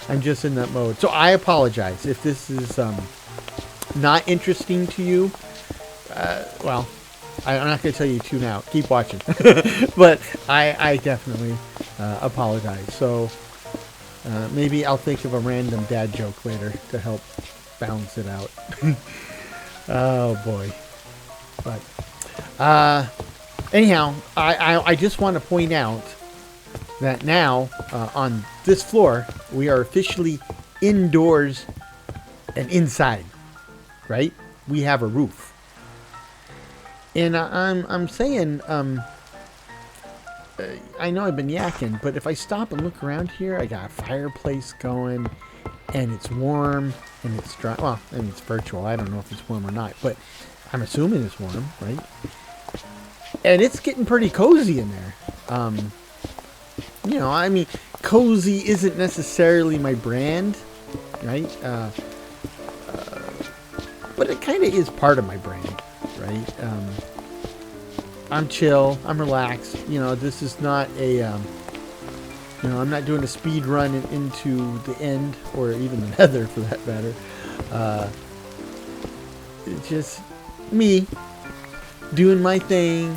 I'm just in that mode. So I apologize if this is not interesting to you. Well, I'm not going to tell you to tune out. Keep watching. But I definitely apologize. So maybe I'll think of a random dad joke later to help balance it out. Oh boy. But anyhow, I just want to point out that now on this floor we are officially indoors and inside, right? We have a roof. And I'm saying I know I've been yakking, but if I stop and look around here, I got a fireplace going, and it's warm, and it's dry. Well, I mean, it's virtual. I don't know if it's warm or not, but I'm assuming it's warm, right? And it's getting pretty cozy in there. I mean, cozy isn't necessarily my brand, right? But it kind of is part of my brand, right? I'm chill. I'm relaxed. This is not a, I'm not doing a speed run into the end or even the nether for that matter. It's just me doing my thing.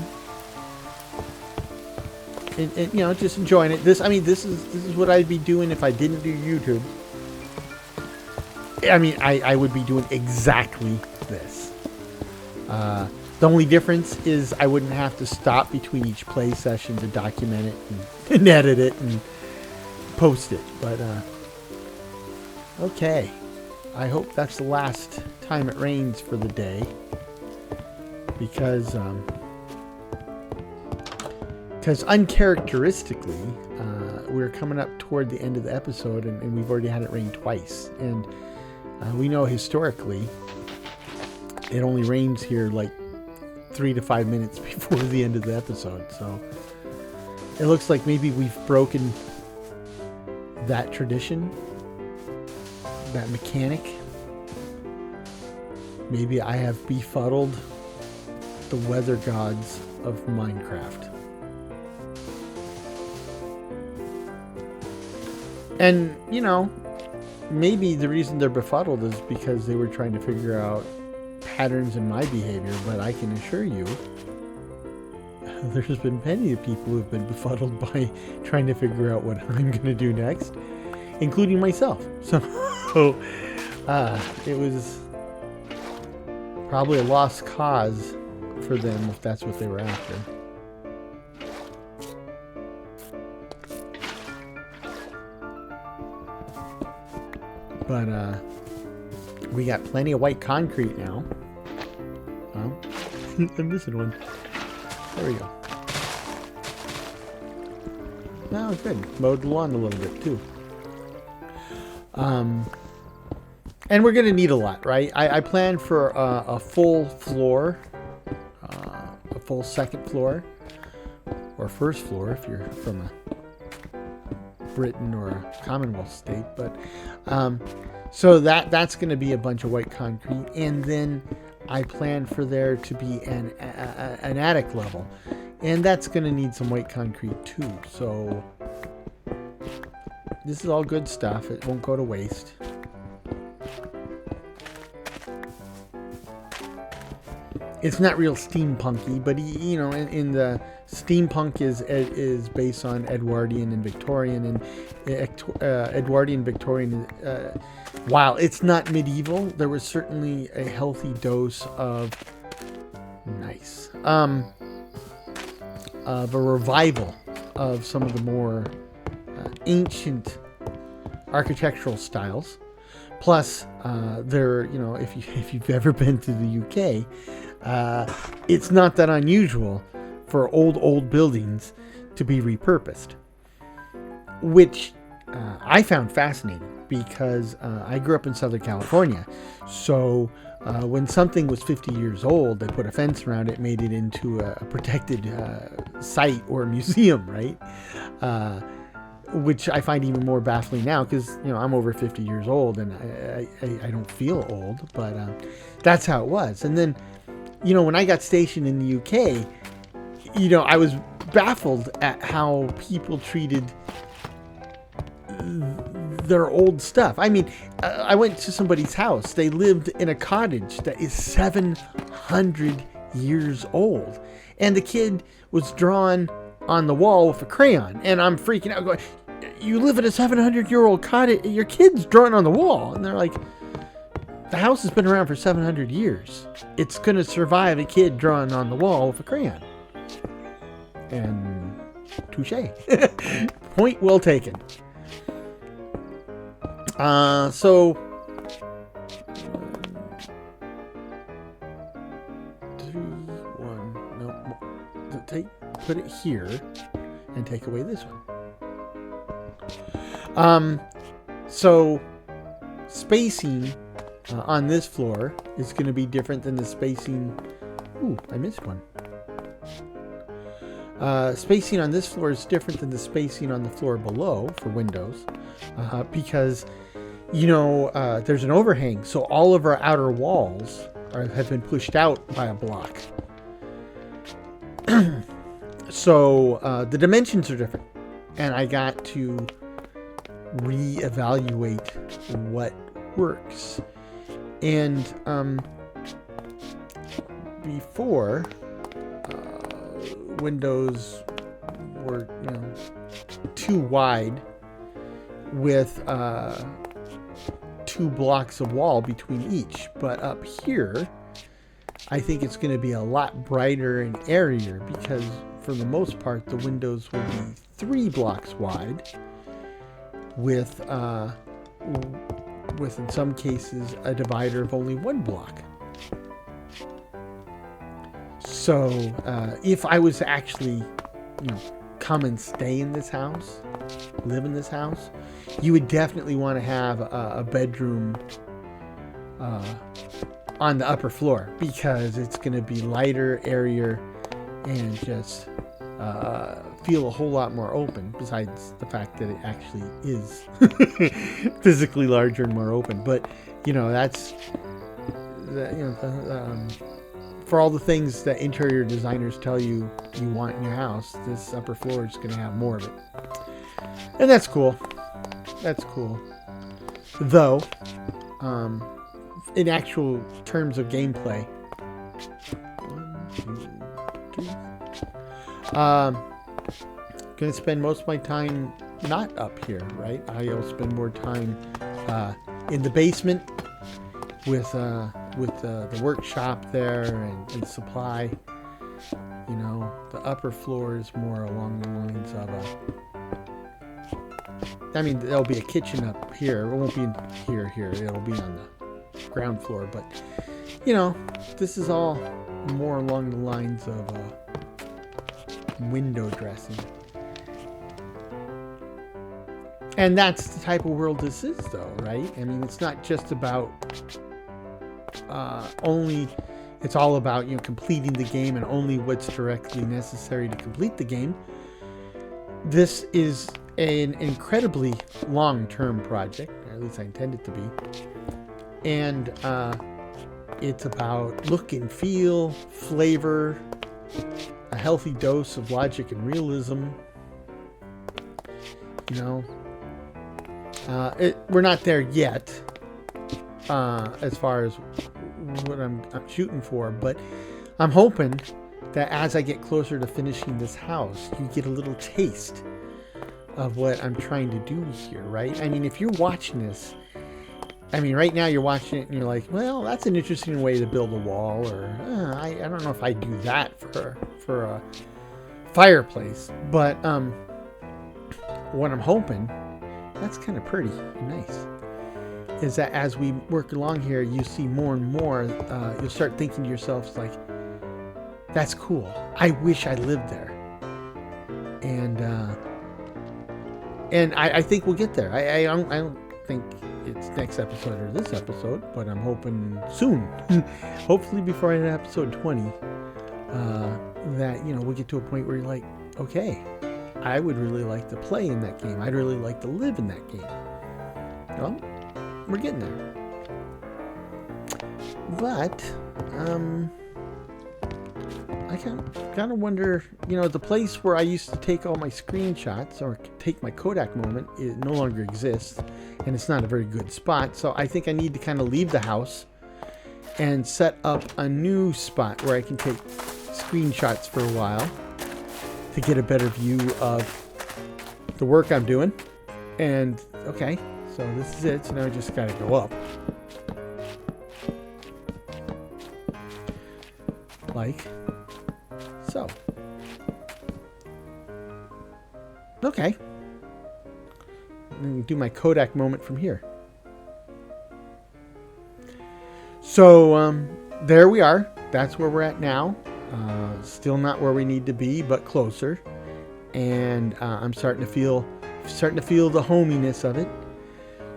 And just enjoying it. This is what I'd be doing if I didn't do YouTube. I mean, I would be doing exactly this. The only difference is I wouldn't have to stop between each play session to document it and edit it and post it. But, okay. I hope that's the last time it rains for the day. Because uncharacteristically, we're coming up toward the end of the episode, and we've already had it rain twice. And we know historically, it only rains here like 3 to 5 minutes before the end of the episode. So it looks like maybe we've broken that tradition, that mechanic. Maybe I have befuddled the weather gods of Minecraft. And, maybe the reason they're befuddled is because they were trying to figure out patterns in my behavior, but I can assure you there's been plenty of people who have been befuddled by trying to figure out what I'm going to do next, including myself. So, it was probably a lost cause for them if that's what they were after. But, we got plenty of white concrete now. Oh, I'm missing one. There we go. Oh, good. Mowed the lawn a little bit, too. And we're going to need a lot, right? I plan for a full floor. A full second floor. Or first floor, if you're from a Britain or a Commonwealth state. But, so that's going to be a bunch of white concrete, and then I plan for there to be an attic level, and that's going to need some white concrete too. So this is all good stuff. It won't go to waste. It's not real steampunky, but in the steampunk is based on Edwardian and Victorian, and Edwardian Victorian. While it's not medieval, there was certainly a healthy dose of of a revival of some of the more ancient architectural styles. Plus, if you've ever been to the UK, it's not that unusual for old buildings to be repurposed, which I found fascinating because I grew up in Southern California. So when something was 50 years old, they put a fence around it, made it into a protected site or a museum, right? Which I find even more baffling now because, I'm over 50 years old and I don't feel old, but that's how it was. And then, when I got stationed in the UK, I was baffled at how people treated their old stuff. I mean, I went to somebody's house. They lived in a cottage that is 700 years old. And the kid was drawn on the wall with a crayon. And I'm freaking out going, you live in a 700-year-old cottage, your kid's drawn on the wall. And they're like, the house has been around for 700 years. It's going to survive a kid drawn on the wall with a crayon. And touche. Point well taken. So 3, 1, no, put it here, and take away this one. So spacing on this floor is going to be different than the spacing. Ooh, I missed one. Spacing on this floor is different than the spacing on the floor below for windows, because there's an overhang, so all of our outer walls have been pushed out by a block. So the dimensions are different, and I got to reevaluate what works. And before, windows were too wide with 2 blocks of wall between each, but up here I think it's going to be a lot brighter and airier, because for the most part the windows will be 3 blocks wide with in some cases a divider of only 1 block. So if I was to actually come and stay in this house, live in this house, you would definitely want to have a bedroom on the upper floor, because it's going to be lighter, airier, and just feel a whole lot more open, besides the fact that it actually is physically larger and more open. But that's for all the things that interior designers tell you want in your house, this upper floor is going to have more of it, and that's cool. That's cool. Though, in actual terms of gameplay, 1, 2, 3. Gonna spend most of my time not up here, right? I'll spend more time in the basement with the workshop there and supply. The upper floor is more along the lines of there'll be a kitchen up here. It won't be here. It'll be on the ground floor. But, this is all more along the lines of window dressing. And that's the type of world this is, though, right? I mean, it's not just about it's all about, completing the game and only what's directly necessary to complete the game. This is an incredibly long-term project, or at least I intend it to be. And it's about look and feel, flavor, a healthy dose of logic and realism. We're not there yet, as far as what I'm shooting for, but I'm hoping that as I get closer to finishing this house, you get a little taste of what I'm trying to do here, right? I mean, if you're watching this, right now you're watching it and you're like, well, that's an interesting way to build a wall, or I don't know if I do that for a fireplace, but what I'm hoping, that's kind of pretty and nice, is that as we work along here, you see more and more, you'll start thinking to yourselves like, that's cool. I wish I lived there. And I think we'll get there. I don't think it's next episode or this episode, but I'm hoping soon, hopefully before I hit episode 20, that, we'll get to a point where you're like, okay, I would really like to play in that game. I'd really like to live in that game. Well, we're getting there. But, I kind of wonder, the place where I used to take all my screenshots or take my Kodak moment, it no longer exists, and it's not a very good spot. So I think I need to kind of leave the house and set up a new spot where I can take screenshots for a while to get a better view of the work I'm doing. And okay, so this is it. So now I just got to go up. Like so. Okay. And do my Kodak moment from here. So there we are. That's where we're at now. Still not where we need to be, but closer. and I'm starting to feel the hominess of it.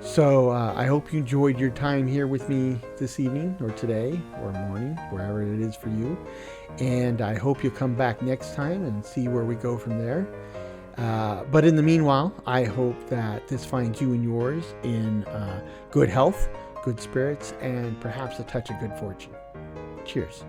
So I hope you enjoyed your time here with me this evening or today or morning, wherever it is for you. And I hope you'll come back next time and see where we go from there. But in the meanwhile, I hope that this finds you and yours in good health, good spirits, and perhaps a touch of good fortune. Cheers.